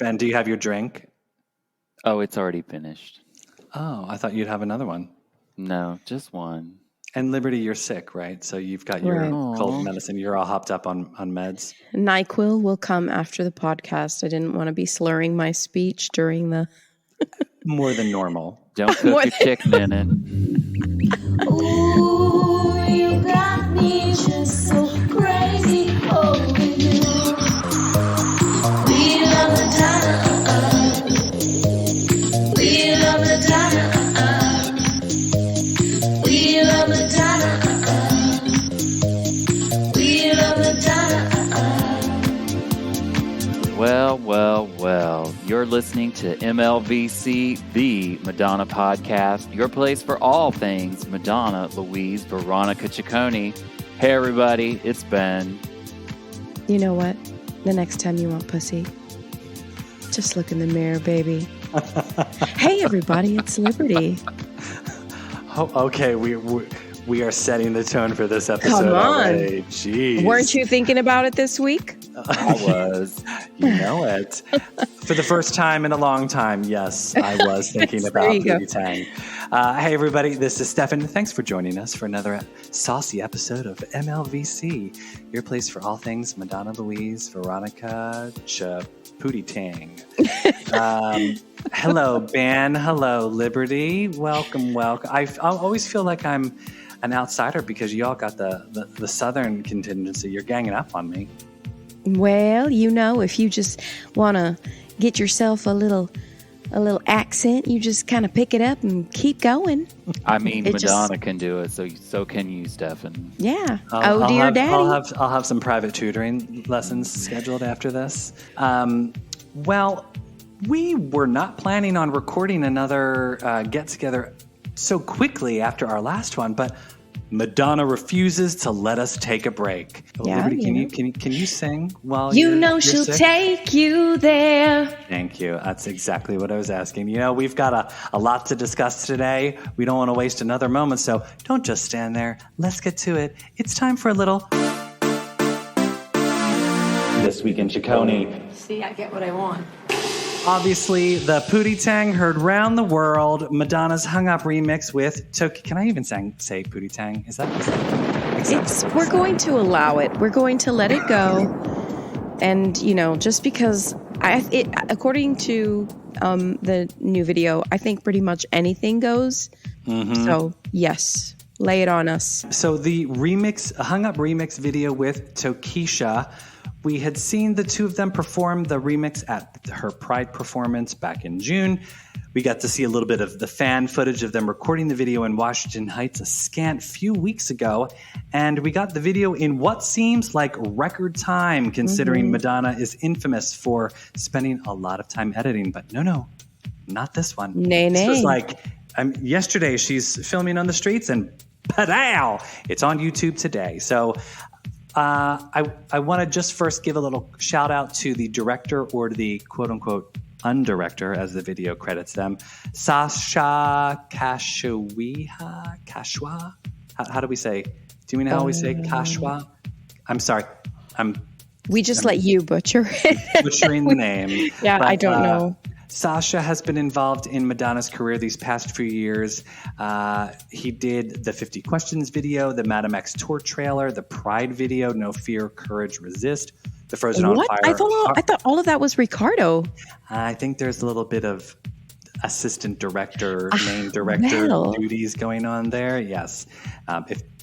Ben, do you have your drink? Oh, it's already finished. Oh, I thought you'd have another one. No, just one. And Liberty, you're sick, right? So you've got your cold medicine. You're all hopped up on meds. NyQuil will come after the podcast. I didn't want to be slurring my speech during the... More than normal. Don't cook your chicken in it. Ooh, you got me just so crazy over you. We love Madonna. We love Madonna. We love Madonna. We love Madonna. Well. You're listening to MLVC, the Madonna podcast, your place for all things Madonna, Louise, Veronica Ciccone. Hey, everybody, it's Ben. You know what? The next time you want pussy, just look in the mirror, baby. Hey, everybody, it's Liberty. Oh, okay, we are setting the tone for this episode. Come on. Already. Jeez. Weren't you thinking about it this week? I was. You know it. For the first time in a long time, yes, I was thinking about Booty Tang. Hey, everybody, this is Stefan. Thanks for joining us for another saucy episode of MLVC, your place for all things Madonna, Louise, Veronica, Pootie Tang. Hello, Ben. Hello, Liberty. Welcome. I always feel like I'm an outsider because you all got the southern contingency. You're ganging up on me. Well, if you just want to get yourself a little accent, you just kind of pick it up and keep going. I mean, Madonna can do it, so can you, Stefan. Yeah. Dear Daddy. I'll have some private tutoring lessons scheduled after this. Well, we were not planning on recording another get-together so quickly after our last one, but Madonna refuses to let us take a break. Yeah, Liberty, can you sing while you're she'll sick? take you there. Thank you. That's exactly what I was asking. We've got a lot to discuss today. We don't want to waste another moment, so don't just stand there. Let's get to it. It's time for a little This Week in Ciccone. See, I get what I want. Obviously, the Pootie Tang heard round the world. Madonna's Hung Up remix with Can I even say Pootie Tang? Is that acceptable? We're going to allow it. We're going to let it go. And, just because according to the new video, I think pretty much anything goes. Mm-hmm. So, yes, lay it on us. So the Hung Up remix video with Tokischa, we had seen the two of them perform the remix at her Pride performance back in June. We got to see a little bit of the fan footage of them recording the video in Washington Heights a scant few weeks ago. And we got the video in what seems like record time, considering Madonna is infamous for spending a lot of time editing. But no, not this one. This was like yesterday she's filming on the streets and pa-dow! It's on YouTube today. So I want to just first give a little shout out to the director, or the quote unquote undirector, as the video credits them, Sasha Kashwa. How do we say? Do we know how we say Kashwa? I'm sorry. We just let you butcher it. Butchering the name. Yeah, but I don't know. Sasha has been involved in Madonna's career these past few years. He did the 50 Questions video, the Madam X tour trailer, the Pride video, No Fear, Courage, Resist, the Frozen on Fire. I thought all of that was Ricardo. I think there's a little bit of assistant director, main director duties going on there. Yes.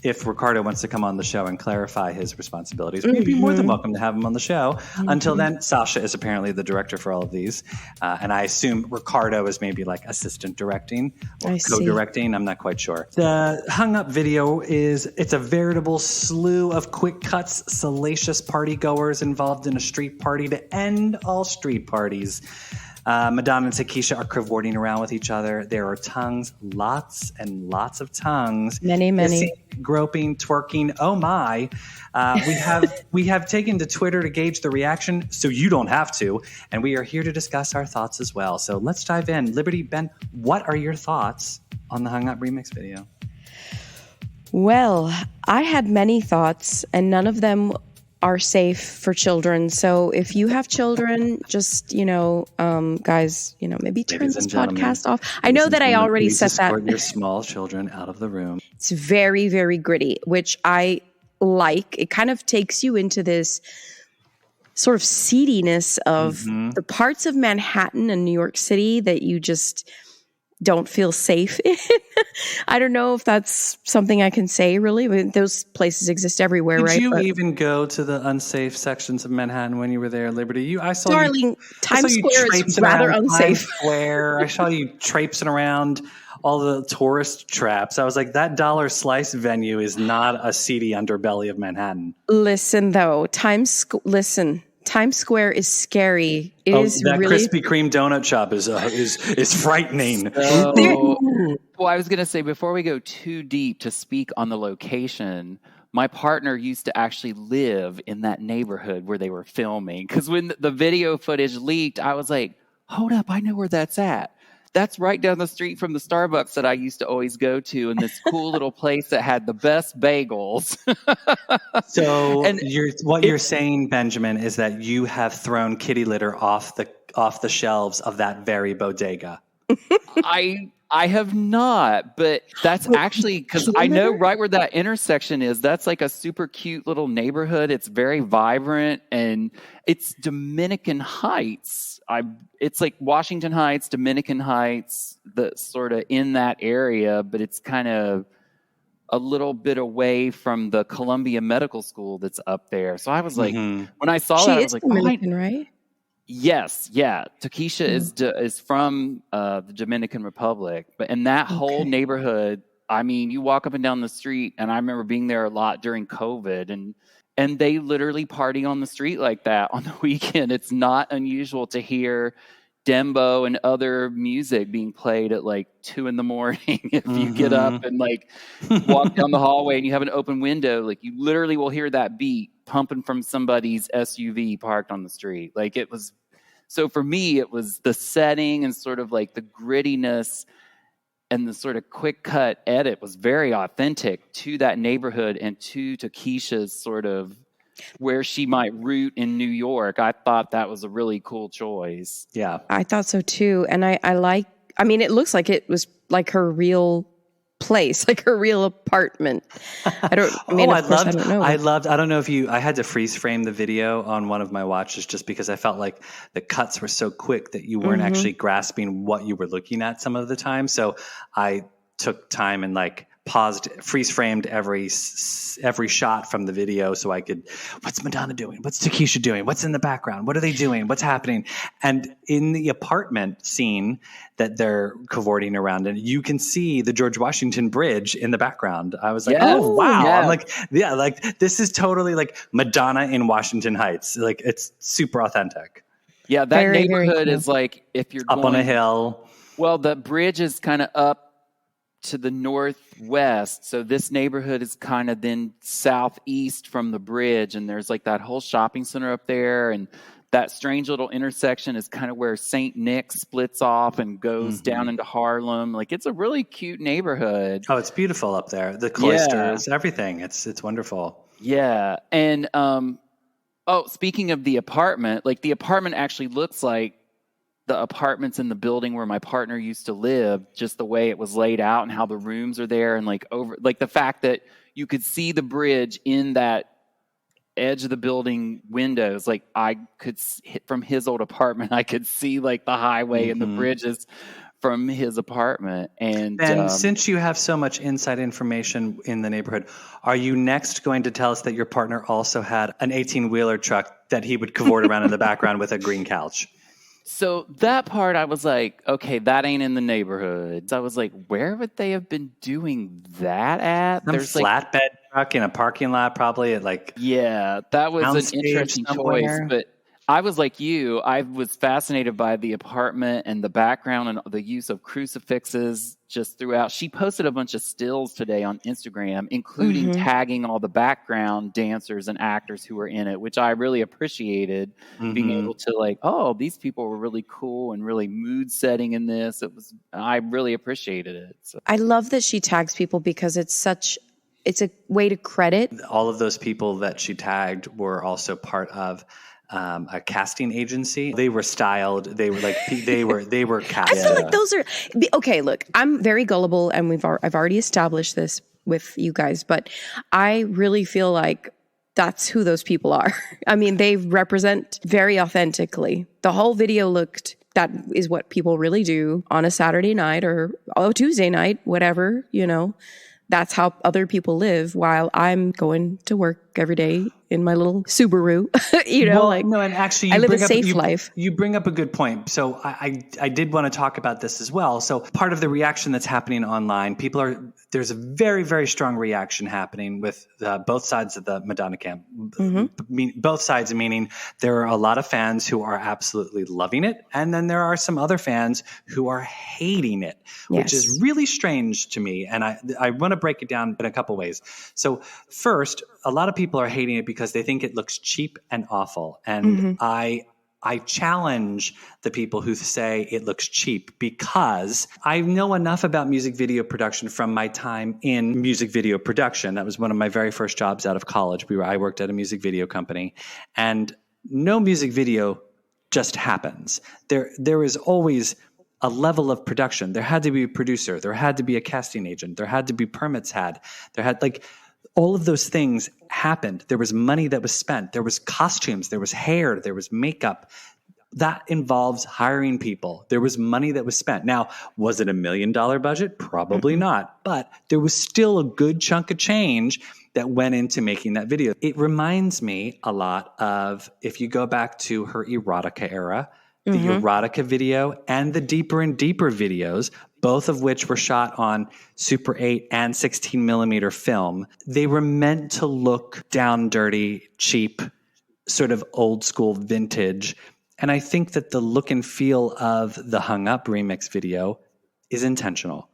If Ricardo wants to come on the show and clarify his responsibilities, we'd be more than welcome to have him on the show. Until then, Sasha is apparently the director for all of these. And I assume Ricardo is maybe like assistant directing or co-directing. I'm not quite sure. The Hung Up video it's a veritable slew of quick cuts, salacious partygoers involved in a street party to end all street parties. Madonna and Tokischa are cavorting around with each other. There are tongues, lots and lots of tongues. Many. Kissing, groping, twerking. Oh my. We have taken to Twitter to gauge the reaction, so you don't have to. And we are here to discuss our thoughts as well. So let's dive in. Liberty, Ben, what are your thoughts on the Hung Up remix video? Well, I had many thoughts, and none of them are safe for children. So if you have children, just, guys, maybe turn Ladies this and gentlemen, podcast off. I know that I already please said that. escort your small children out of the room. It's very, very gritty, which I like. It kind of takes you into this sort of seediness of the parts of Manhattan and New York City that you just don't feel safe in. I don't know if that's something I can say, really. I mean, those places exist everywhere, Did right? you even go to the unsafe sections of Manhattan when you were there, Liberty? Darling, Times Square is rather unsafe. Times Square. I saw you traipsing around all the tourist traps. I was like, that dollar slice venue is not a seedy underbelly of Manhattan. Listen, though, Times Square is scary. It is that really Krispy Kreme donut shop is frightening. Well, I was going to say, before we go too deep to speak on the location, my partner used to actually live in that neighborhood where they were filming. Because when the video footage leaked, I was like, hold up, I know where that's at. That's right down the street from the Starbucks that I used to always go to, in this cool little place that had the best bagels. So you're saying, Benjamin, is that you have thrown kitty litter off the shelves of that very bodega. I have not, but that's actually because I know right where that intersection is. That's like a super cute little neighborhood. It's very vibrant, and it's Dominican Heights. It's like Washington Heights, Dominican Heights, the sort of in that area, but it's kind of a little bit away from the Columbia Medical School that's up there. So I was like, when I saw that, I was like, Dominican, right? Yes, yeah. Tokischa is from the Dominican Republic, but in that whole neighborhood, I mean, you walk up and down the street, and I remember being there a lot during COVID, and they literally party on the street like that on the weekend. It's not unusual to hear dembo and other music being played at like 2 a.m. if you get up and like walk down the hallway and you have an open window. Like, you literally will hear that beat pumping from somebody's SUV parked on the street. Like, it was. So for me, it was the setting and sort of like the grittiness and the sort of quick cut edit was very authentic to that neighborhood and to Tokischa's sort of where she might root in New York. I thought that was a really cool choice. Yeah. I thought so too. And I mean, it looks like it was like her real place, like her real apartment. I don't know. I don't know if I had to freeze frame the video on one of my watches just because I felt like the cuts were so quick that you weren't actually grasping what you were looking at some of the time. So I took time and like paused, freeze framed every shot from the video so I could, what's Madonna doing? What's Tokischa doing? What's in the background? What are they doing? What's happening? And in the apartment scene that they're cavorting around in, you can see the George Washington Bridge in the background. I was like, oh, wow. Yeah. I'm like, yeah, like this is totally like Madonna in Washington Heights. Like, it's super authentic. Yeah, that very, neighborhood very cool. Is like, if you're up on a hill. Well, the bridge is kind of up to the northwest. So this neighborhood is kind of then southeast from the bridge. And there's like that whole shopping center up there. And that strange little intersection is kind of where St. Nick splits off and goes down into Harlem. Like, it's a really cute neighborhood. Oh, it's beautiful up there. The cloisters, everything. It's wonderful. Yeah. And, speaking of the apartment, like the apartment actually looks like the apartments in the building where my partner used to live, just the way it was laid out and how the rooms are there. And like the fact that you could see the bridge in that edge of the building windows. Like, I could from his old apartment, I could see like the highway and the bridges from his apartment. And since you have so much inside information in the neighborhood, are you next going to tell us that your partner also had an 18-wheeler truck that he would cavort around in the background with a green couch? So that part, I was like, okay, that ain't in the neighborhood. So I was like, where would they have been doing that at? There's flatbed truck in a parking lot, probably at like. Yeah, that was an interesting choice. But I was like you. I was fascinated by the apartment and the background and the use of crucifixes just throughout. She posted a bunch of stills today on Instagram, including tagging all the background dancers and actors who were in it, which I really appreciated, being able to like, oh, these people were really cool and really mood setting in this. I really appreciated it. So. I love that she tags people because it's such it's a way to credit. All of those people that she tagged were also part of a casting agency. They were styled. They were like they were I cast. feel like those are okay. Look, I'm very gullible, and I've already established this with you guys, but I really feel like that's who those people are. I mean, they represent very authentically. The whole video that is what people really do on a Saturday night or Tuesday night, whatever, That's how other people live while I'm going to work every day in my little Subaru, and actually, I live a safe life. You bring up a good point. So I did want to talk about this as well. So part of the reaction that's happening online, there's a very, very strong reaction happening with both sides of the Madonna camp. Both sides, meaning there are a lot of fans who are absolutely loving it. And then there are some other fans who are hating it, which is really strange to me. And I want to break it down in a couple ways. So first, a lot of people are hating it because they think it looks cheap and awful. And I challenge the people who say it looks cheap because I know enough about music video production from my time in music video production. That was one of my very first jobs out of college. I worked at a music video company, and no music video just happens. There is always a level of production. There had to be a producer. There had to be a casting agent. There had to be permits all of those things happened. There was money that was spent. There was costumes. There was hair. There was makeup. That involves hiring people. There was money that was spent. Now, was it $1 million budget? Probably not. But there was still a good chunk of change that went into making that video. It reminds me a lot of, if you go back to her erotica era, the erotica video and the Deeper and Deeper videos, both of which were shot on Super 8 and 16 millimeter film. They were meant to look down dirty, cheap, sort of old school vintage. And I think that the look and feel of the Hung Up remix video is intentional.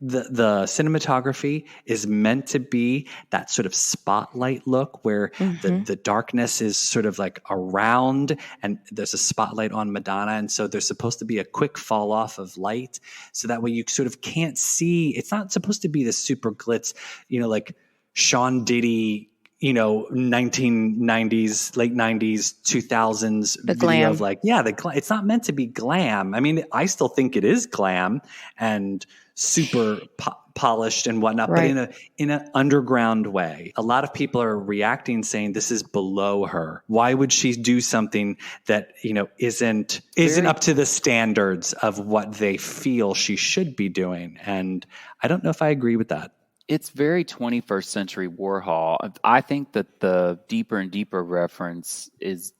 The cinematography is meant to be that sort of spotlight look where the darkness is sort of like around and there's a spotlight on Madonna. And so there's supposed to be a quick fall off of light. So that way you sort of can't see. It's not supposed to be the super glitz, like Sean Diddy, 1990s, late 90s, 2000s the video glam. of it's not meant to be glam. I mean, I still think it is glam and super polished and whatnot, right. But in an underground way. A lot of people are reacting saying this is below her. Why would she do something that, isn't up to the standards of what they feel she should be doing? And I don't know if I agree with that. It's very 21st century Warhol. I think that the Deeper and Deeper reference is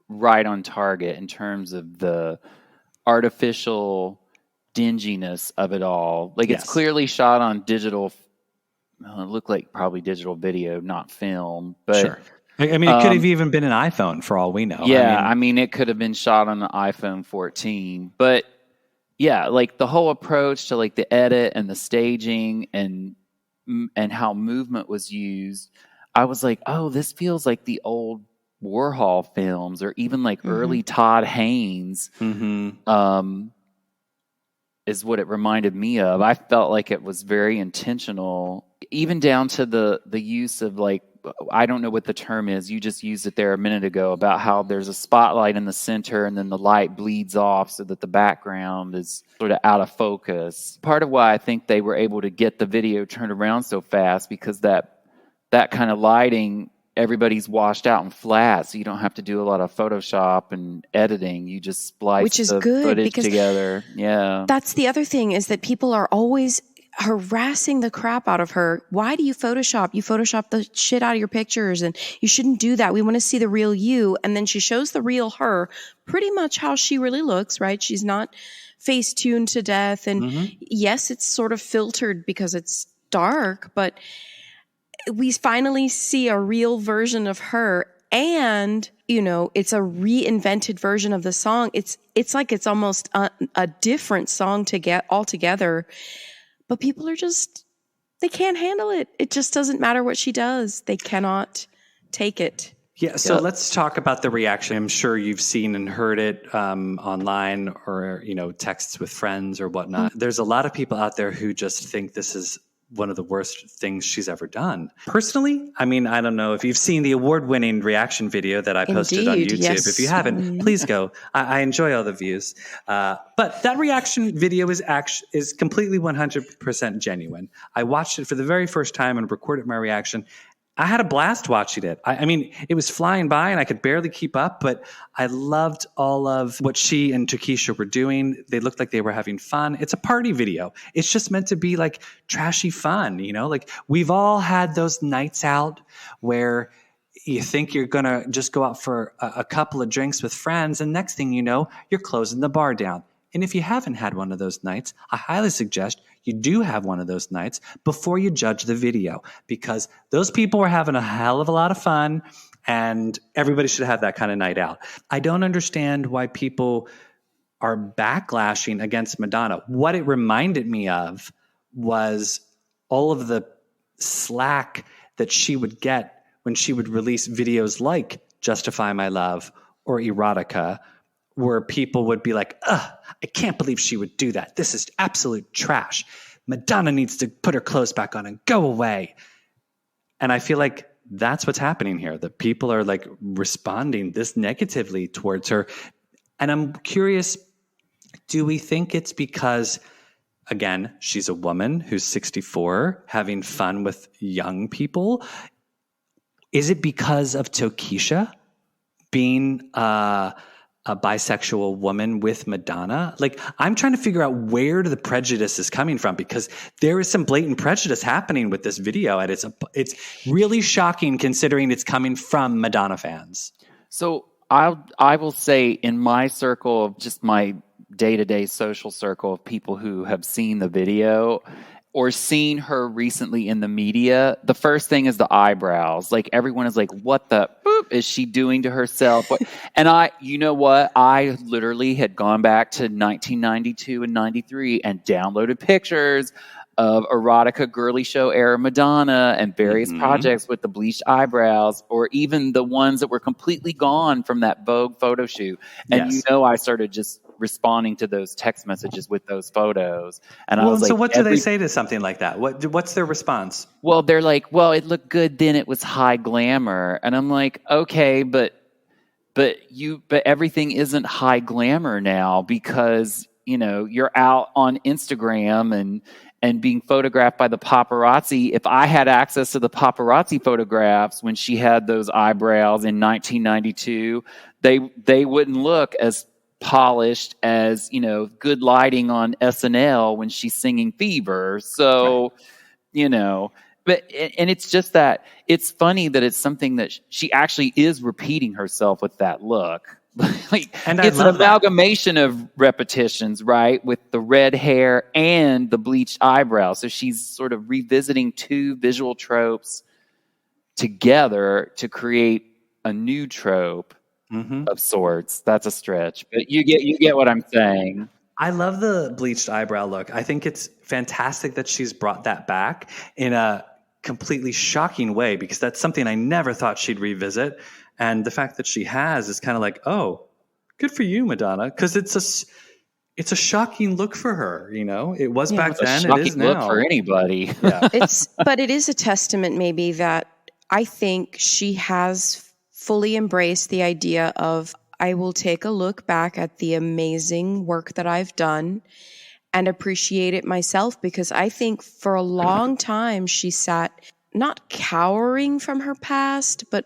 right on target in terms of the artificial dinginess of it all. It's clearly shot on digital. It looked like probably digital video, not film. But sure. I mean, it could have even been an iPhone for all we know. Yeah, I mean it could have been shot on an iPhone 14. But yeah, the whole approach to the edit and the staging and how movement was used, I was like, oh, this feels like the old Warhol films or even early Todd Haynes. Is what it reminded me of. I felt like it was very intentional, even down to the use of I don't know what the term is. You just used it there a minute ago about how there's a spotlight in the center and then the light bleeds off so that the background is sort of out of focus. Part of why I think they were able to get the video turned around so fast because that kind of lighting, everybody's washed out and flat, so you don't have to do a lot of Photoshop and editing. You just splice the footage together. Yeah. That's the other thing is that people are always harassing the crap out of her. Why do you Photoshop? You Photoshop the shit out of your pictures and you shouldn't do that. We want to see the real you. And then she shows the real her, pretty much how she really looks, right? She's not face tuned to death. And yes, it's sort of filtered because it's dark, but we finally see a real version of her. And, it's a reinvented version of the song. It's like it's almost a different song to get altogether. But people are they can't handle it. It just doesn't matter what she does. They cannot take it. Yeah, so let's talk about the reaction. I'm sure you've seen and heard it online or, texts with friends or whatnot. There's a lot of people out there who just think this is one of the worst things she's ever done. Personally, I mean, I don't know if you've seen the award-winning reaction video that I posted on Indeed, YouTube. yes. If you haven't, please go. I enjoy all the views. But that reaction video is completely 100% genuine. I watched it for the very first time and recorded my reaction. I had a blast watching it. I mean, it was flying by and I could barely keep up, but I loved all of what she and Tokischa were doing. They looked like they were having fun. It's a party video. It's just meant to be like trashy fun, you know? Like we've all had those nights out where you think you're going to just go out for a couple of drinks with friends, and next thing you know, you're closing the bar down. And if you haven't had one of those nights, I highly suggest you do have one of those nights before you judge the video, because those people were having a hell of a lot of fun, and everybody should have that kind of night out. I don't understand why people are backlashing against Madonna. What it reminded me of was all of the slack that she would get when she would release videos like Justify My Love or Erotica, where people would be like, ugh, I can't believe she would do that. This is absolute trash. Madonna needs to put her clothes back on and go away. And I feel like that's what's happening here. The people are like responding this negatively towards her. And I'm curious, do we think it's because, again, she's a woman who's 64, having fun with young people? Is it because of Tokischa being a bisexual woman with Madonna? Like, I'm trying to figure out where the prejudice is coming from, because there is some blatant prejudice happening with this video, and it's really shocking considering it's coming from Madonna fans. So I will say, in my circle of just my day-to-day social circle of people who have seen the video or seen her recently in the media, the first thing is the eyebrows. Like, everyone is like, what the boop is she doing to herself? And you know what? I literally had gone back to 1992 and 93 and downloaded pictures of erotica girly show era Madonna and various projects with the bleached eyebrows, or even the ones that were completely gone from that Vogue photo shoot. And Yes. I started just responding to those text messages with those photos. And I was like, so what do they say to something like that? What's their response? Well, they're like, well, it looked good then, it was high glamour. And I'm like, okay, but everything isn't high glamour now, because you're out on Instagram and being photographed by the paparazzi. If I had access to the paparazzi photographs when she had those eyebrows in 1992, they wouldn't look as polished as, good lighting on SNL when she's singing Fever. So, right. But it's just that it's funny that it's something that she actually is repeating herself with that look. And it's an amalgamation of repetitions, right? With the red hair and the bleached eyebrows. So she's sort of revisiting two visual tropes together to create a new trope of sorts. That's a stretch, but you get what I'm saying. I love the bleached eyebrow look. I think it's fantastic that she's brought that back in a completely shocking way, because that's something I never thought she'd revisit. And the fact that she has is kind of like, oh, good for you, Madonna, because it's a shocking look for her. It was back then. It is now. Look for anybody. Yeah. But it is a testament, maybe, that I think she has fully embraced the idea of, I will take a look back at the amazing work that I've done and appreciate it myself, because I think for a long time she sat not cowering from her past, but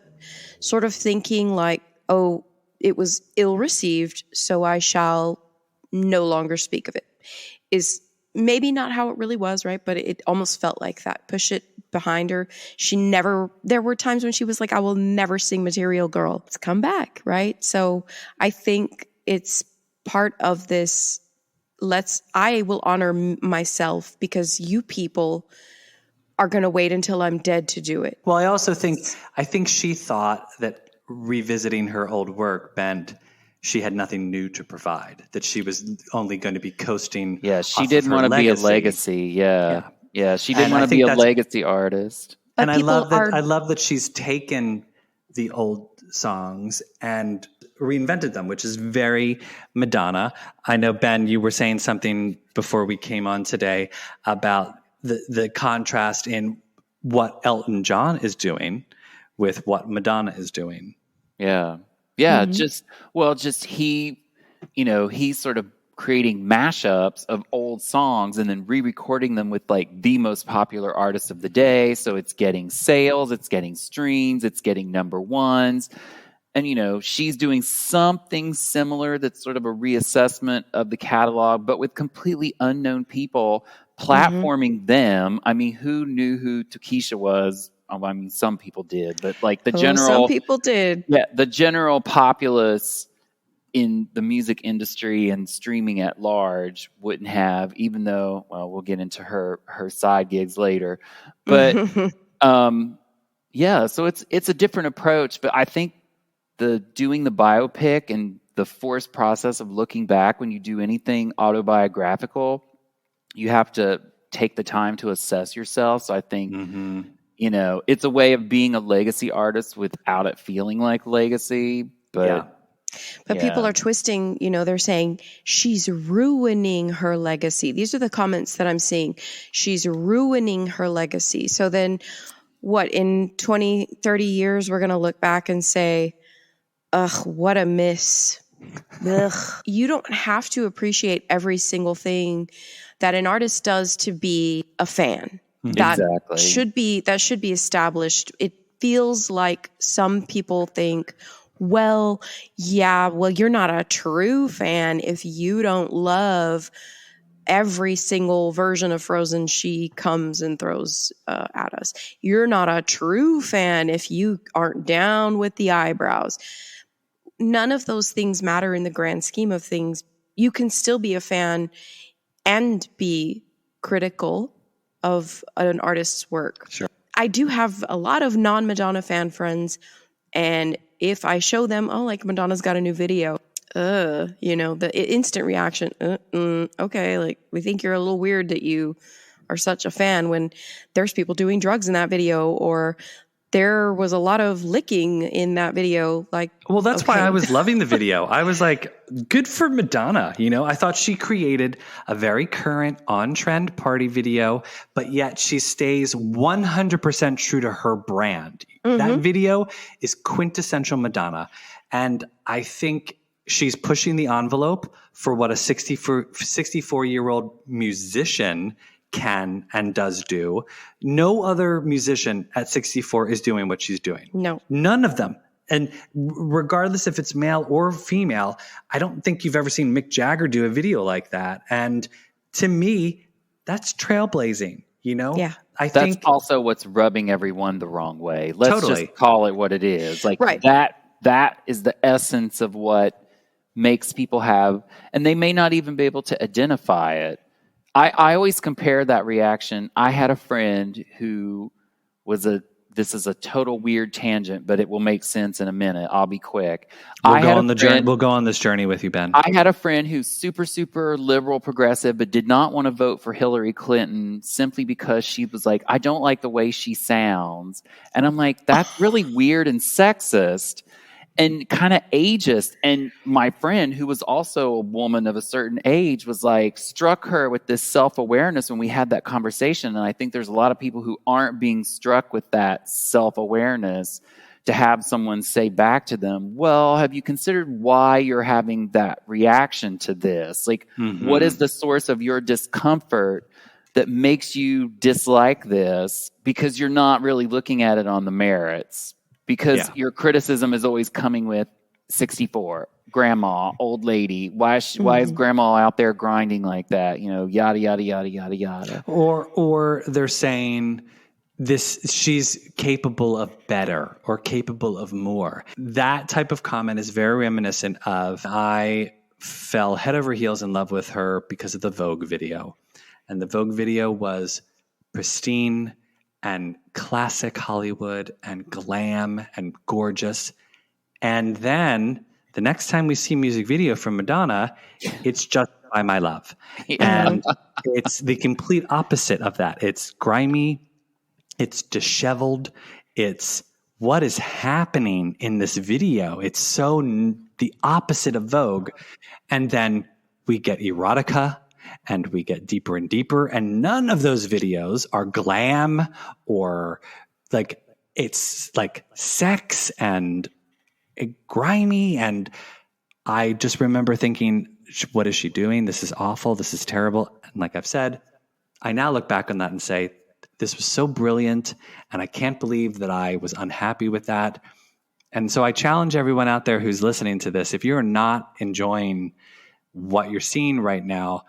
sort of thinking like, oh, it was ill-received, so I shall no longer speak of it. Is maybe not how it really was, right? But it almost felt like that. Push it behind her. There were times when she was like, I will never sing Material Girl. It's come back, right? So I think it's part of this, I will honor myself because you people are going to wait until I'm dead to do it. Well, I think she thought that revisiting her old work meant she had nothing new to provide, that she was only going to be coasting. Yeah, she didn't want to be a legacy. Yeah, she didn't want to be a legacy artist. And I love that she's taken the old songs and reinvented them, which is very Madonna. I know, Ben, you were saying something before we came on today about the contrast in what Elton John is doing with what Madonna is doing. Yeah. Just he, he's sort of creating mashups of old songs and then re-recording them with like the most popular artists of the day. So it's getting sales, it's getting streams, it's getting number ones. And, she's doing something similar that's sort of a reassessment of the catalog, but with completely unknown people, platforming them. I mean, who knew who Tokischa was? I mean, some people did, but like some people did. Yeah, the general populace in the music industry and streaming at large wouldn't have, even though, well, we'll get into her side gigs later. But so it's a different approach. But I think doing the biopic and the forced process of looking back when you do anything autobiographical, you have to take the time to assess yourself. So I think, it's a way of being a legacy artist without it feeling like legacy. But people are twisting, they're saying she's ruining her legacy. These are the comments that I'm seeing. She's ruining her legacy. So then what, in 20, 30 years, we're going to look back and say, ugh, what a miss. Ugh. You don't have to appreciate every single thing that an artist does to be a fan. That should be established. It feels like some people think, well, you're not a true fan if you don't love every single version of Frozen she comes and throws at us. You're not a true fan if you aren't down with the eyebrows. None of those things matter in the grand scheme of things. You can still be a fan and be critical of an artist's work. Sure. I do have a lot of non-Madonna fan friends, and if I show them, like Madonna's got a new video, the instant reaction, okay, like we think you're a little weird that you are such a fan when there's people doing drugs in that video, or there was a lot of licking in that video. Well, that's why I was loving the video. I was like, good for Madonna. I thought she created a very current on-trend party video, but yet she stays 100% true to her brand. That video is quintessential Madonna. And I think she's pushing the envelope for what a 64-year-old musician can and does do. No other musician at 64 is doing what she's doing. No. None of them. And regardless if it's male or female, I don't think you've ever seen Mick Jagger do a video like that. And to me, that's trailblazing, Yeah. I think that's also what's rubbing everyone the wrong way. Let's just call it what it is. Like that is the essence of what makes people have, and they may not even be able to identify it. I always compare that reaction. I had a friend who this is a total weird tangent, but it will make sense in a minute. I'll be quick. We'll go on this journey with you, Ben. I had a friend who's super, super liberal, progressive, but did not want to vote for Hillary Clinton simply because she was like, I don't like the way she sounds. And I'm like, that's really weird and sexist and kind of ageist. And my friend, who was also a woman of a certain age, was like, struck her with this self-awareness when we had that conversation. And I think there's a lot of people who aren't being struck with that self-awareness to have someone say back to them, well, have you considered why you're having that reaction to this? Like, what is the source of your discomfort that makes you dislike this? Because you're not really looking at it on the merits. Because your criticism is always coming with 64, grandma, old lady. Why is grandma out there grinding like that? Yada, yada, yada, yada, yada. Or they're saying she's capable of better or capable of more. That type of comment is very reminiscent of, I fell head over heels in love with her because of the Vogue video. And the Vogue video was pristine and classic Hollywood and glam and gorgeous. And then the next time we see a music video from Madonna, it's just By My Love. And it's the complete opposite of that. It's grimy. It's disheveled. It's what is happening in this video. It's so the opposite of Vogue. And then we get erotica and we get deeper and deeper. And none of those videos are glam or like, it's like sex and grimy. And I just remember thinking, what is she doing? This is awful. This is terrible. And like I've said, I now look back on that and say, this was so brilliant. And I can't believe that I was unhappy with that. And so I challenge everyone out there who's listening to this, if you're not enjoying what you're seeing right now,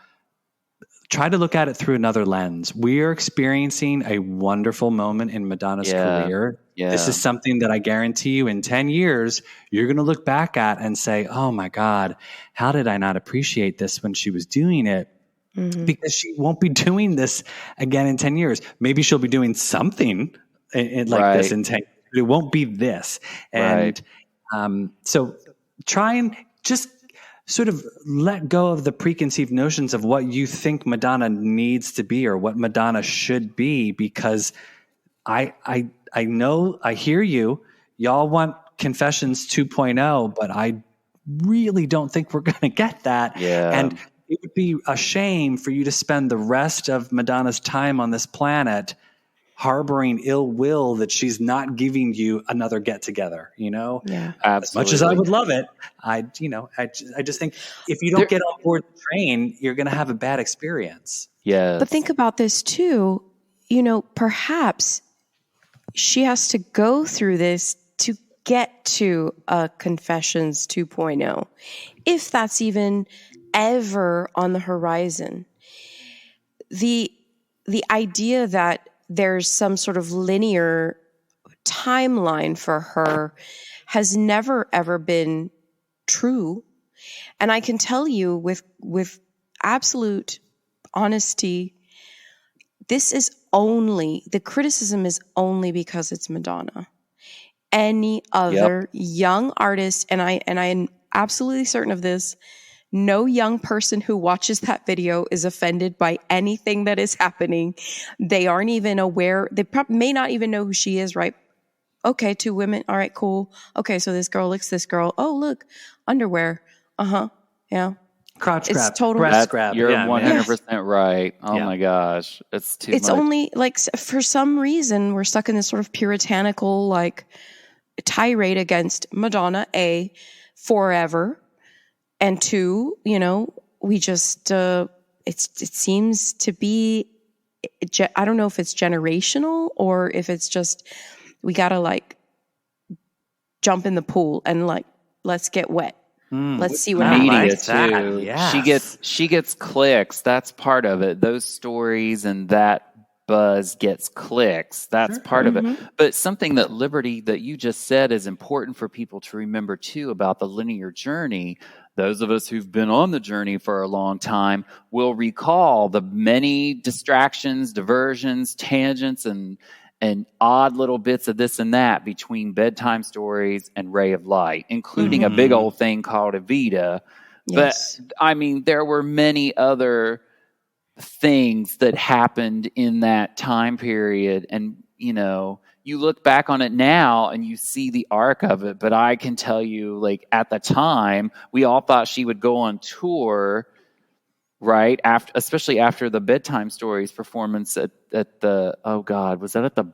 try to look at it through another lens. We're experiencing a wonderful moment in Madonna's career. Yeah. This is something that I guarantee you in 10 years, you're going to look back at and say, oh my God, how did I not appreciate this when she was doing it? Because she won't be doing this again in 10 years. Maybe she'll be doing something like this in 10 years. It won't be this. And so try and just sort of let go of the preconceived notions of what you think Madonna needs to be or what Madonna should be, because I know, I hear you. Y'all want Confessions 2.0, but I really don't think we're going to get that. Yeah. And it would be a shame for you to spend the rest of Madonna's time on this planet harboring ill will that she's not giving you another get together, you know? Yeah. Absolutely. As much as I would love it, I just think if you don't get on board the train, you're going to have a bad experience. Yeah. But think about this too. Perhaps she has to go through this to get to a Confessions 2.0, if that's even ever on the horizon. The idea that there's some sort of linear timeline for her has never, ever been true. And I can tell you with absolute honesty, the criticism is only because it's Madonna. Any other young artist, and I am absolutely certain of this, no young person who watches that video is offended by anything that is happening. They aren't even aware. They may not even know who she is, right? Okay, two women. All right, cool. Okay, so this girl licks this girl. Oh, look, underwear. Yeah. Crotch It's grab, total- breast grab. You're Yeah, 100% right. Oh Yeah. my gosh. It's too much. It's only like, for some reason, we're stuck in this sort of puritanical tirade against Madonna, A, forever. And two, we just, it seems to be, I don't know if it's generational or if it's just, we got to jump in the pool and let's get wet. Let's see what Media happens. too. Yes. She gets clicks. That's part of it. Those stories and that buzz gets clicks. That's part of it. But something that Liberty that you just said is important for people to remember too about the linear journey. Those of us who've been on the journey for a long time will recall the many distractions, diversions, tangents, and odd little bits of this and that between Bedtime Stories and Ray of Light, including a big old thing called Evita. Yes. But I mean, there were many other things that happened in that time period. And, you look back on it now and you see the arc of it. But I can tell you, at the time, we all thought she would go on tour, right? Especially after the Bedtime Stories performance at the, oh God, was that at the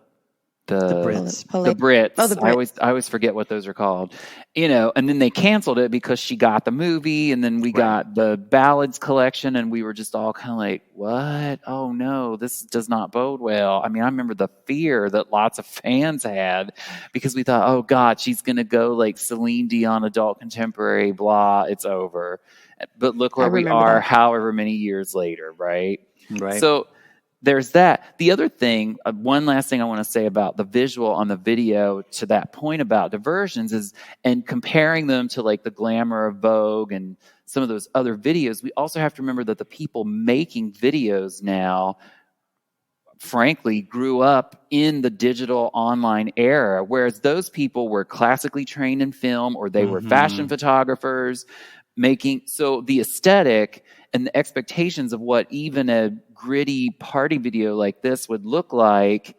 Brits. The Brits. Oh, the Brits. I always forget what those are called. And then they canceled it because she got the movie, and then we got the ballads collection, and we were just all kind of like, what? Oh no, this does not bode well. I mean, I remember the fear that lots of fans had because we thought, oh God, she's going to go like Celine Dion, adult contemporary, blah, it's over. But look where we are, however many years later, right? Right. So there's that. The other thing, one last thing I want to say about the visual on the video to that point about diversions is, and comparing them to the glamour of Vogue and some of those other videos, we also have to remember that the people making videos now, frankly, grew up in the digital online era, whereas those people were classically trained in film or they were fashion photographers so the aesthetic and the expectations of what even a gritty party video like this would look like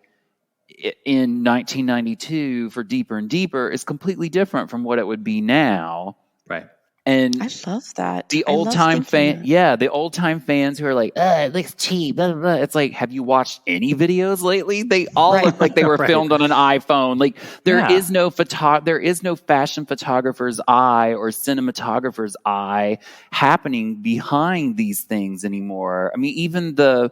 in 1992 for Deeper and Deeper is completely different from what it would be now. Right. And I love that. the I old love time thinking that. the old time fans who are like, it looks cheap, blah, blah, blah. It's like, have you watched any videos lately? They all Right. look like they were Right. filmed on an iPhone. Like there Yeah. is no fashion photographer's eye or cinematographer's eye happening behind these things anymore. I mean, even the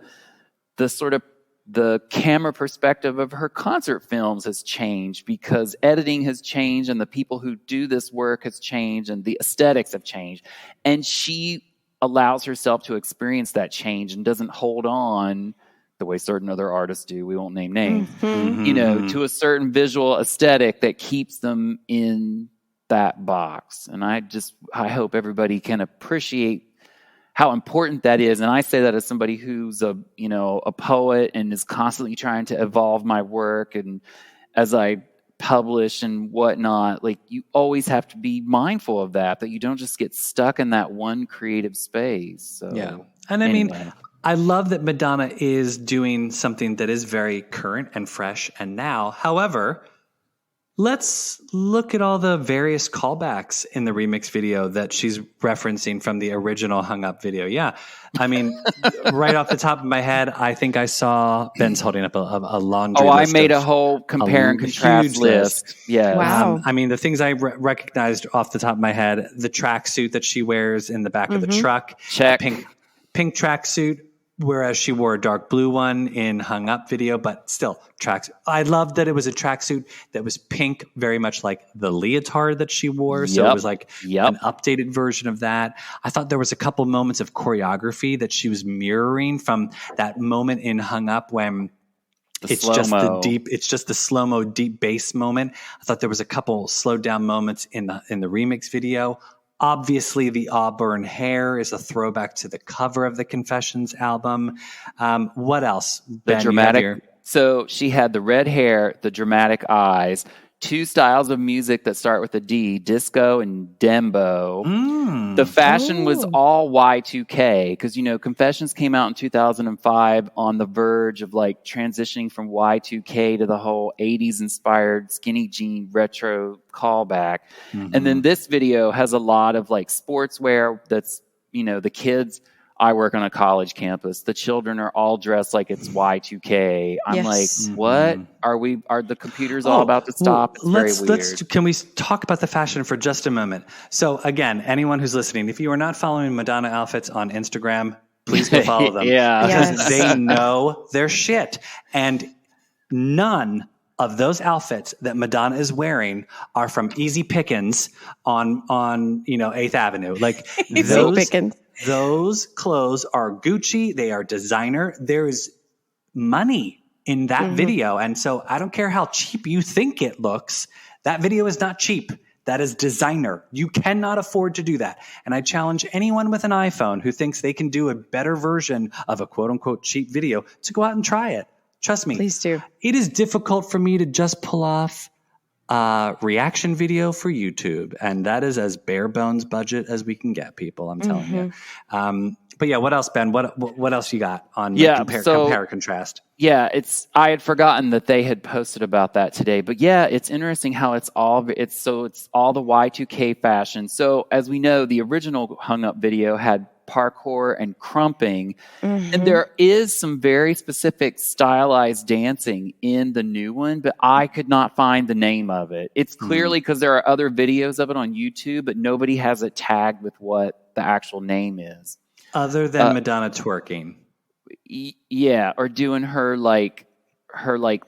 sort of the camera perspective of her concert films has changed because editing has changed and the people who do this work has changed and the aesthetics have changed. And she allows herself to experience that change and doesn't hold on the way certain other artists do. We won't name names, to a certain visual aesthetic that keeps them in that box. And I hope everybody can appreciate how important that is. And I say that as somebody who's a poet and is constantly trying to evolve my work. And as I publish and whatnot, like you always have to be mindful of that you don't just get stuck in that one creative space. So, Yeah. And I mean, I love that Madonna is doing something that is very current and fresh and now. However, let's look at all the various callbacks in the remix video that she's referencing from the original Hung Up video. Yeah. I mean, right off the top of my head, I think I saw Ben's holding up a laundry list. I made a whole compare and contrast list. Yeah. Wow. I mean, the things I recognized off the top of my head, the tracksuit that she wears in the back of the truck. Check. Pink tracksuit. Whereas she wore a dark blue one in Hung Up video, but still tracks. I loved that it was a tracksuit that was pink, very much like the leotard that she wore. So it was like an updated version of that. I thought there was a couple moments of choreography that she was mirroring from that moment in Hung Up when it's just the slow-mo deep bass moment. I thought there was a couple slowed down moments in the remix video. Obviously, the auburn hair is a throwback to the cover of the Confessions album. What else? Ben, The dramatic. So she had the red hair, the dramatic eyes, two styles of music that start with a D, disco and dembo. The fashion was all Y2K because, Confessions came out in 2005 on the verge of like transitioning from Y2K to the whole 80s inspired skinny jean retro callback. And then this video has a lot of like sportswear that's, the kids. I work on a college campus. The children are all dressed like it's Y2K. I'm like, what? Are the computers all about to stop? Well, it's very weird. Can we talk about the fashion for just a moment? So again, anyone who's listening, if you are not following Madonna outfits on Instagram, please go follow them. Because they know their shit. And none of those outfits that Madonna is wearing are from Easy Pickens on 8th Avenue. Like those clothes are Gucci. They are designer. There is money in that video. And so I don't care how cheap you think it looks. That video is not cheap. That is designer. You cannot afford to do that. And I challenge anyone with an iPhone who thinks they can do a better version of a quote unquote cheap video to go out and try it. Trust me. Please do. It is difficult for me to just pull off a reaction video for YouTube. And that is as bare bones budget as we can get, people. I'm telling you. But yeah, what else, Ben? What else you got on compare contrast? Yeah, I had forgotten that they had posted about that today. But yeah, it's interesting how it's all the Y2K fashion. So as we know, the original Hung Up video had parkour and crumping. And there is some very specific stylized dancing in the new one, but I could not find the name of it. It's clearly because there are other videos of it on YouTube, but nobody has it tagged with what the actual name is. Other than Madonna twerking. Yeah, or doing her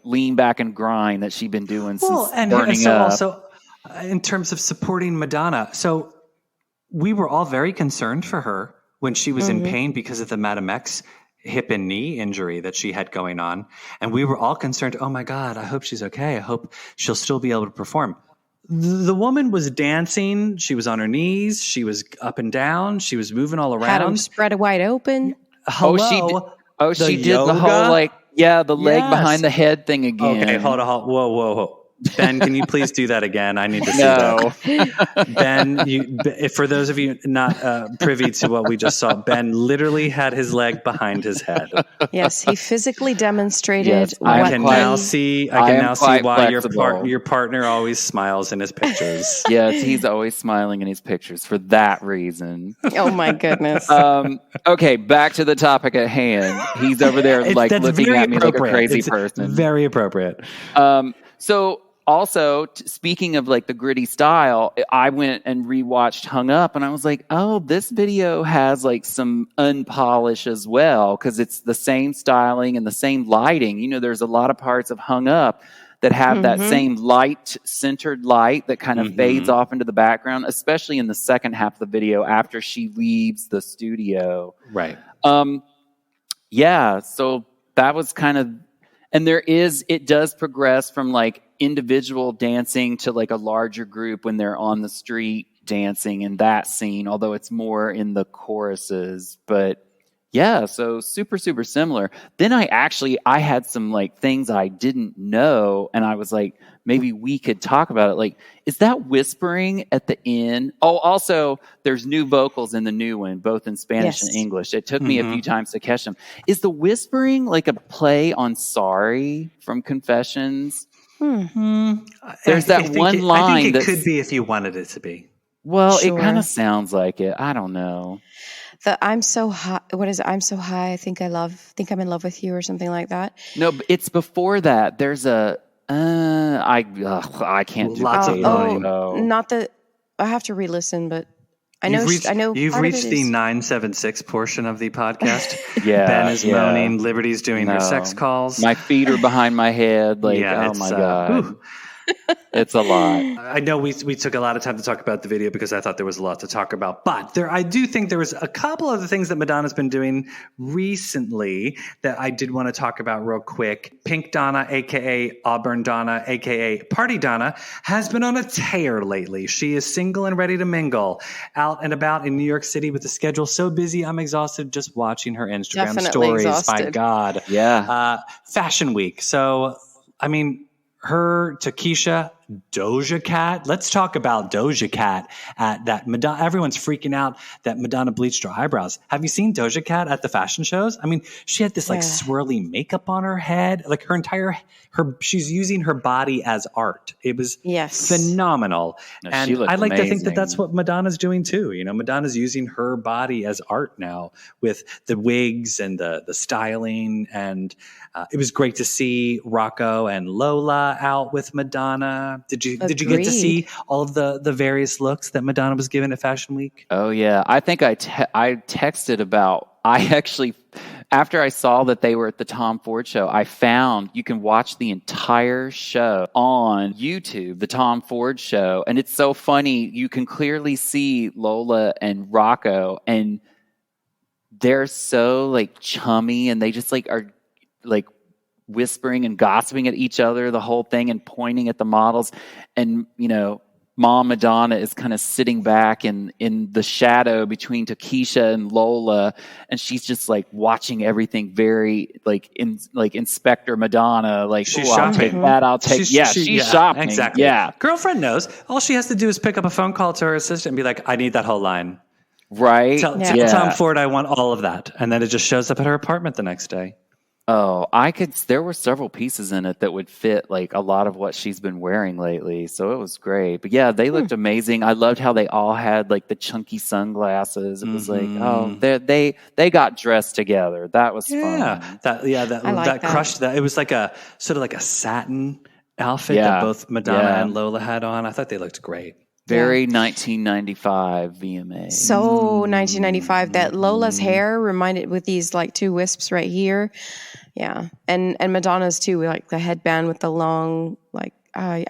lean back and grind that she'd been doing since burning up. Also, in terms of supporting Madonna, so we were all very concerned for her when she was in pain because of the Madame X hip and knee injury that she had going on. And we were all concerned, oh my God, I hope she's okay. I hope she'll still be able to perform. The woman was dancing. She was on her knees. She was up and down. She was moving all around. Had them spread wide open. Hello. She did the whole the leg behind the head thing again. Okay, hold on. Whoa. Ben, can you please do that again? I need to see No. that. Ben, for those of you not privy to what we just saw, Ben literally had his leg behind his head. Yes, he physically demonstrated Yes, what I can now see why flexible. your partner always smiles in his pictures. Yes, he's always smiling in his pictures for that reason. Oh my goodness. Okay, back to the topic at hand. He's over there like That's looking very at me like a appropriate. crazy It's person. Very appropriate. So also, speaking of like the gritty style, I went and rewatched Hung Up, and I was like, oh, this video has like some unpolish as well, because it's the same styling and the same lighting. You know, there's a lot of parts of Hung Up that have that same centered light that kind of fades off into the background, especially in the second half of the video after she leaves the studio. Right. Yeah, so that was kind of, and it does progress from like individual dancing to like a larger group when they're on the street dancing in that scene, although it's more in the choruses. But yeah, so super, super similar. Then I had some like things I didn't know, and I was like, maybe we could talk about it. Like, is that whispering at the end? Oh, also, there's new vocals in the new one, both in Spanish and English. It took me a few times to catch them. Is the whispering like a play on Sorry from Confessions? There's that one line. I think it could be if you wanted it to be. Well, Sure. it kind of sounds like it. I don't know. The I'm so high. What is it? I'm so high. I think I'm in love with you, or something like that. No, but it's before that. There's a. I can't do Lots of moaning. Not the. I have to re-listen, but I know. You've part of reached it the is- 976 portion of the podcast. Yeah, Ben is yeah. moaning. Liberty's doing her No. sex calls. My feet are behind my head. Like, Yeah, oh it's, my God. whew. It's a lot. I know we took a lot of time to talk about the video because I thought there was a lot to talk about, but I do think there was a couple of the things that Madonna's been doing recently that I did want to talk about real quick. Pinkdonna, aka Auburn Donna, aka Party Donna, has been on a tear lately. She is single and ready to mingle, out and about in New York City with a schedule so busy I'm exhausted just watching her Instagram Definitely stories. My exhausted. God, Yeah. Fashion Week. So I mean, her, Tokischa, Doja Cat. Let's talk about Doja Cat at that Madonna. Everyone's freaking out that Madonna bleached her eyebrows. Have you seen Doja Cat at the fashion shows? I mean, she had this like swirly makeup on her head, like she's using her body as art. It was phenomenal. No, she and looked I like to think that amazing. that's what Madonna's doing too. You know, Madonna's using her body as art now with the wigs and the styling. And it was great to see Rocco and Lola out with Madonna. Did you get to see all of the various looks that Madonna was given at Fashion Week? Oh, yeah. I think I texted about, after I saw that they were at the Tom Ford show, I found you can watch the entire show on YouTube, the Tom Ford show. And it's so funny. You can clearly see Lola and Rocco, and they're so like chummy, and they just like are like whispering and gossiping at each other the whole thing and pointing at the models. And, you know, Mom Madonna is kind of sitting back in the shadow between Tokischa and Lola, and she's just like watching everything very like Inspector Madonna. Like, she's I'll shopping. take that. I'll take. She's shopping. Exactly. Yeah. Girlfriend knows. All she has to do is pick up a phone call to her assistant and be like, "I need that whole line." Right. Tell Tom Ford I want all of that, and then it just shows up at her apartment the next day. Oh, there were several pieces in it that would fit like a lot of what she's been wearing lately. So it was great. But yeah, they looked amazing. I loved how they all had like the chunky sunglasses. It was like, oh, they got dressed together. That was fun. That crushed that. It was like a sort of like a satin outfit that both Madonna and Lola had on. I thought they looked great. Very 1995 VMA. So 1995. That Lola's hair reminded with these like two wisps right here. Yeah. And Madonna's too, like the headband with the long, like, I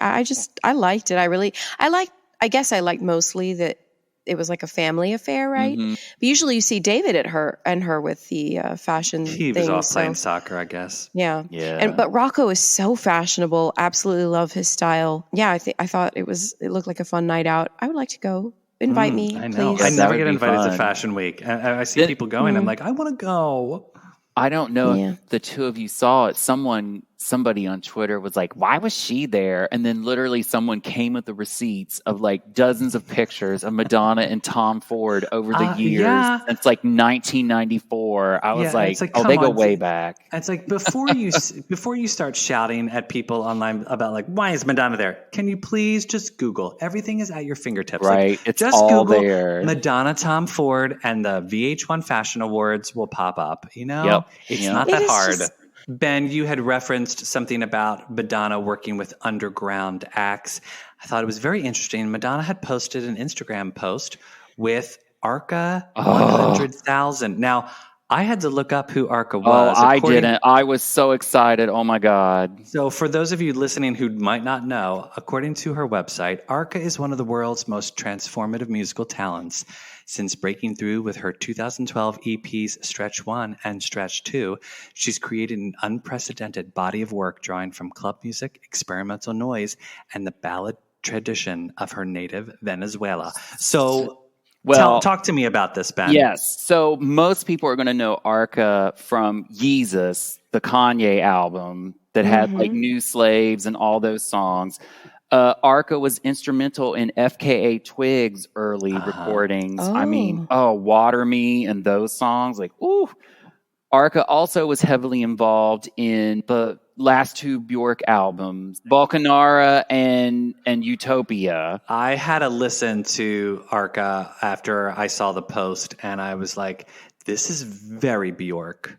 liked it. I guess I liked mostly that it was like a family affair, right? Mm-hmm. But usually you see David at her with the fashion He was off playing soccer, I guess. Yeah. Yeah. But Rocco is so fashionable. Absolutely love his style. Yeah, I thought it looked like a fun night out. I would like to go. Invite me, I know. please. I never would get be invited to fun. Fashion Week. I see people going. I'm like, I want to go. I don't know if the two of you saw it. Someone somebody on Twitter was like, why was she there? And then literally someone came with the receipts of like dozens of pictures of Madonna and Tom Ford over the years. Yeah. It's like 1994. I was Yeah, like, it's like, oh, come they go on. way back. It's like before you start shouting at people online about like, why is Madonna there? Can you please just Google? Everything is at your fingertips. Right. Like, It's just all Google there. Madonna, Tom Ford, and the VH1 Fashion Awards will pop up. You know, Yep. it's Yep. not It that is hard. just- Ben, you had referenced something about Madonna working with underground acts. I thought it was very interesting. Madonna had posted an Instagram post with Arca 100,000. Now, I had to look up who Arca Oh, was. I didn't. I was so excited. Oh my God. So, for those of you listening who might not know, according to her website, Arca is one of the world's most transformative musical talents. Since breaking through with her 2012 EPs Stretch 1 and Stretch 2, she's created an unprecedented body of work drawing from club music, experimental noise, and the ballad tradition of her native Venezuela. So, Well, talk to me about this, Ben. yes. So most people are going to know Arca from Yeezus, the Kanye album that had like New Slaves and all those songs. Arca was instrumental in FKA Twig's early recordings. I mean, Water Me and those songs, like, ooh. Arca also was heavily involved in the last two Bjork albums, Balkanara and Utopia. I had to listen to Arca after I saw the post, and I was like, this is very Bjork.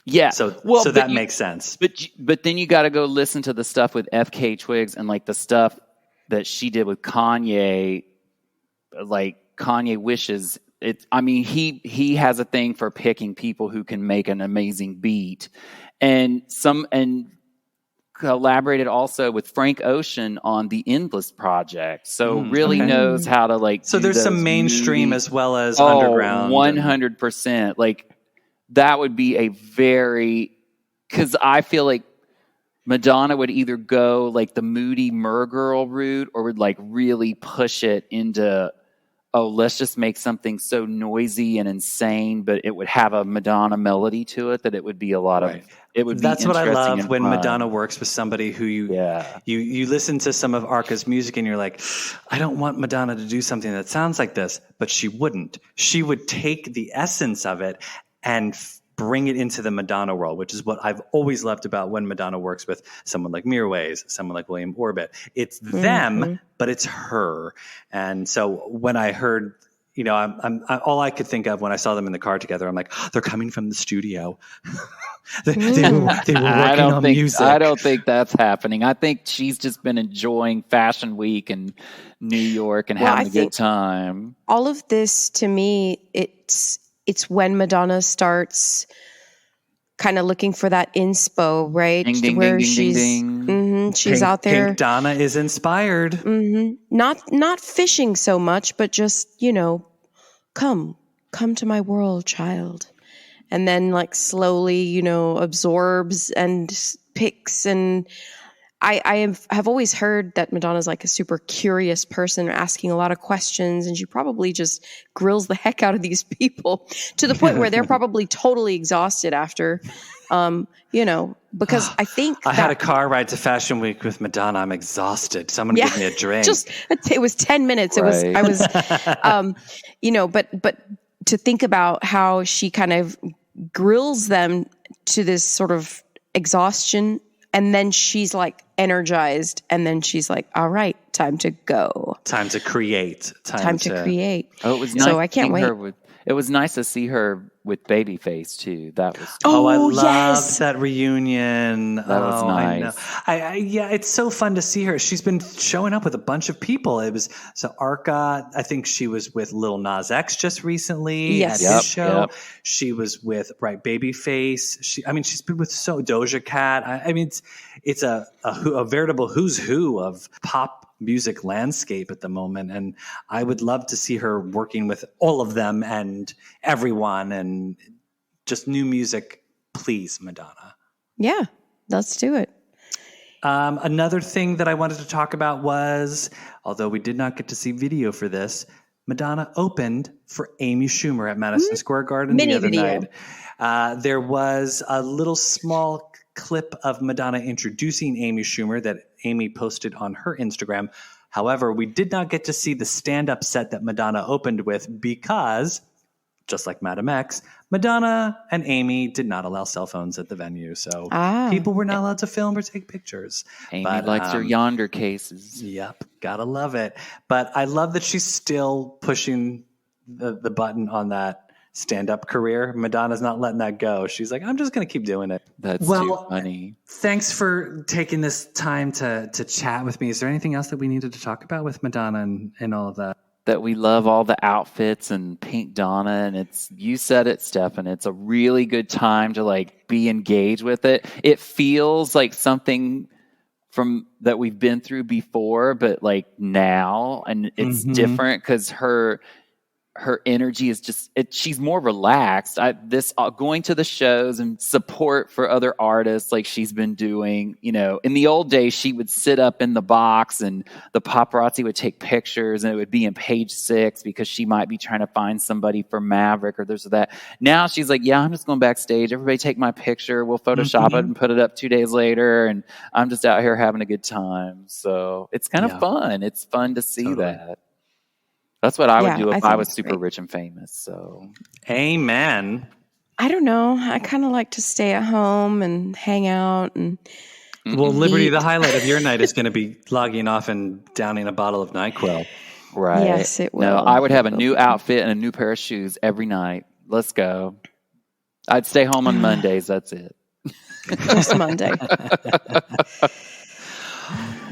Yeah. So but that makes sense. But then you got to go listen to the stuff with FK Twigs and like the stuff that she did with Kanye, like Kanye Wishes. I mean, he has a thing for picking people who can make an amazing beat, and collaborated also with Frank Ocean on the Endless Project. So really knows how to like. So do there's some those mainstream moody- as well as underground. 100%. Like that would be a very, because I feel like Madonna would either go like the moody Girl route or would like really push it into, oh, let's just make something so noisy and insane, but it would have a Madonna melody to it that it would be a lot of. It would. That's be what I interesting love and when fun. Madonna works with somebody who you listen to some of Arca's music and you're like, I don't want Madonna to do something that sounds like this, but she wouldn't. She would take the essence of it and bring it into the Madonna world, which is what I've always loved about when Madonna works with someone like Mirwais, someone like William Orbit. It's them, but it's her. And so when I heard, you know, I'm all I could think of when I saw them in the car together, I'm like, they're coming from the studio. they were working on music. I don't think that's happening. I think she's just been enjoying Fashion Week and New York and having a good time. All of this, to me, it's when Madonna starts kind of looking for that inspo, right? Ding, ding, where ding, ding, she's ding, ding. She's out there. Pinkdonna is inspired. Not fishing so much, but just, you know, come to my world, child. And then like slowly, you know, absorbs and picks. And I have always heard that Madonna's like a super curious person, asking a lot of questions, and she probably just grills the heck out of these people to the point where they're probably totally exhausted after, you know, because I think I had a car ride to Fashion Week with Madonna. I'm exhausted. Someone give me a drink. It was 10 minutes. Right. I was, you know, but to think about how she kind of grills them to this sort of exhaustion, and then she's like energized, and then she's like, all right, time to go. Time to create. Time to create. Oh, it was nice. So I can't wait. It was nice to see her with Babyface too. That was. I loved that reunion. That was nice. I know. It's so fun to see her. She's been showing up with a bunch of people. It was Arca. I think she was with Lil Nas X just recently at his show. Yep. She was with Babyface. She's been with Doja Cat. I mean, it's a veritable who's who of pop music landscape at the moment, and I would love to see her working with all of them and everyone, and just new music, please, Madonna. Yeah, let's do it. Another thing that I wanted to talk about was, although we did not get to see video for this, Madonna opened for Amy Schumer at Madison Square Garden the other night. There was a little small clip of Madonna introducing Amy Schumer that Amy posted on her Instagram. However, we did not get to see the stand-up set that Madonna opened with because, just like Madam X, Madonna and Amy did not allow cell phones at the venue. So people were not allowed to film or take pictures. Amy likes her yonder cases. Yep, gotta love it. But I love that she's still pushing the button on that stand-up career. Madonna's not letting that go. She's like, I'm just going to keep doing it. That's too funny. Thanks for taking this time to chat with me. Is there anything else that we needed to talk about with Madonna and all of that? That we love all the outfits and Pinkdonna, and you said it, Stefan. It's a really good time to like be engaged with it. It feels like something from that we've been through before, but like now, and it's different because her energy is just she's more relaxed. Going to the shows and support for other artists like she's been doing, in the old days she would sit up in the box and the paparazzi would take pictures and it would be in Page 6 because she might be trying to find somebody for Maverick or this or that. Now she's like, yeah, I'm just going backstage. Everybody take my picture. We'll Photoshop it and put it up 2 days later. And I'm just out here having a good time. So it's kind of fun. It's fun to see that. That's what I would do if I was super rich and famous. So, amen. I don't know. I kind of like to stay at home and hang out and. Well, Liberty, the highlight of your night is going to be logging off and downing a bottle of NyQuil. Right. Yes, it will. No, I would have a new outfit and a new pair of shoes every night. Let's go. I'd stay home on Mondays. That's it. Just Monday.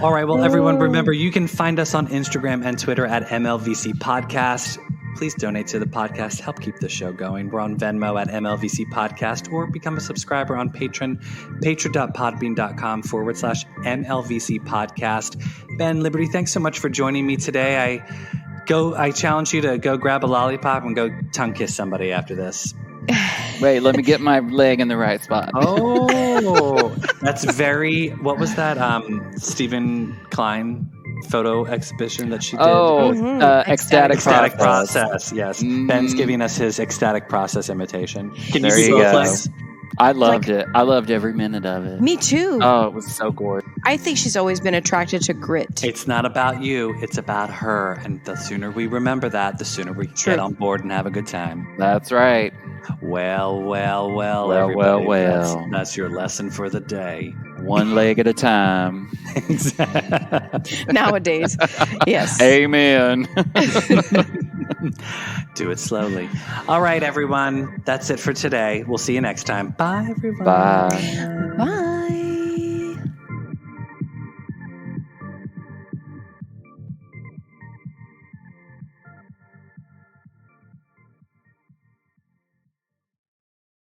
All right. Well, everyone, remember, you can find us on Instagram and Twitter at MLVC Podcast. Please donate to the podcast. Help keep the show going. We're on Venmo at MLVC Podcast, or become a subscriber on Patreon, patreon.podbean.com/MLVC Podcast. Ben, Liberty, thanks so much for joining me today. I challenge you to go grab a lollipop and go tongue kiss somebody after this. Wait, let me get my leg in the right spot. Oh, that's what was that Stephen Klein photo exhibition that she did? Ecstatic process. Yes. Ben's giving us his ecstatic process imitation. Can there you go. legs? I loved it. I loved every minute of it. Me too. Oh, it was so gorgeous. I think she's always been attracted to grit. It's not about you. It's about her. And the sooner we remember that, the sooner we can get on board and have a good time. That's right. Well, that's your lesson for the day. One leg at a time. Nowadays. Yes. Amen. Do it slowly. All right, everyone. That's it for today. We'll see you next time. Bye, everyone. Bye. Bye.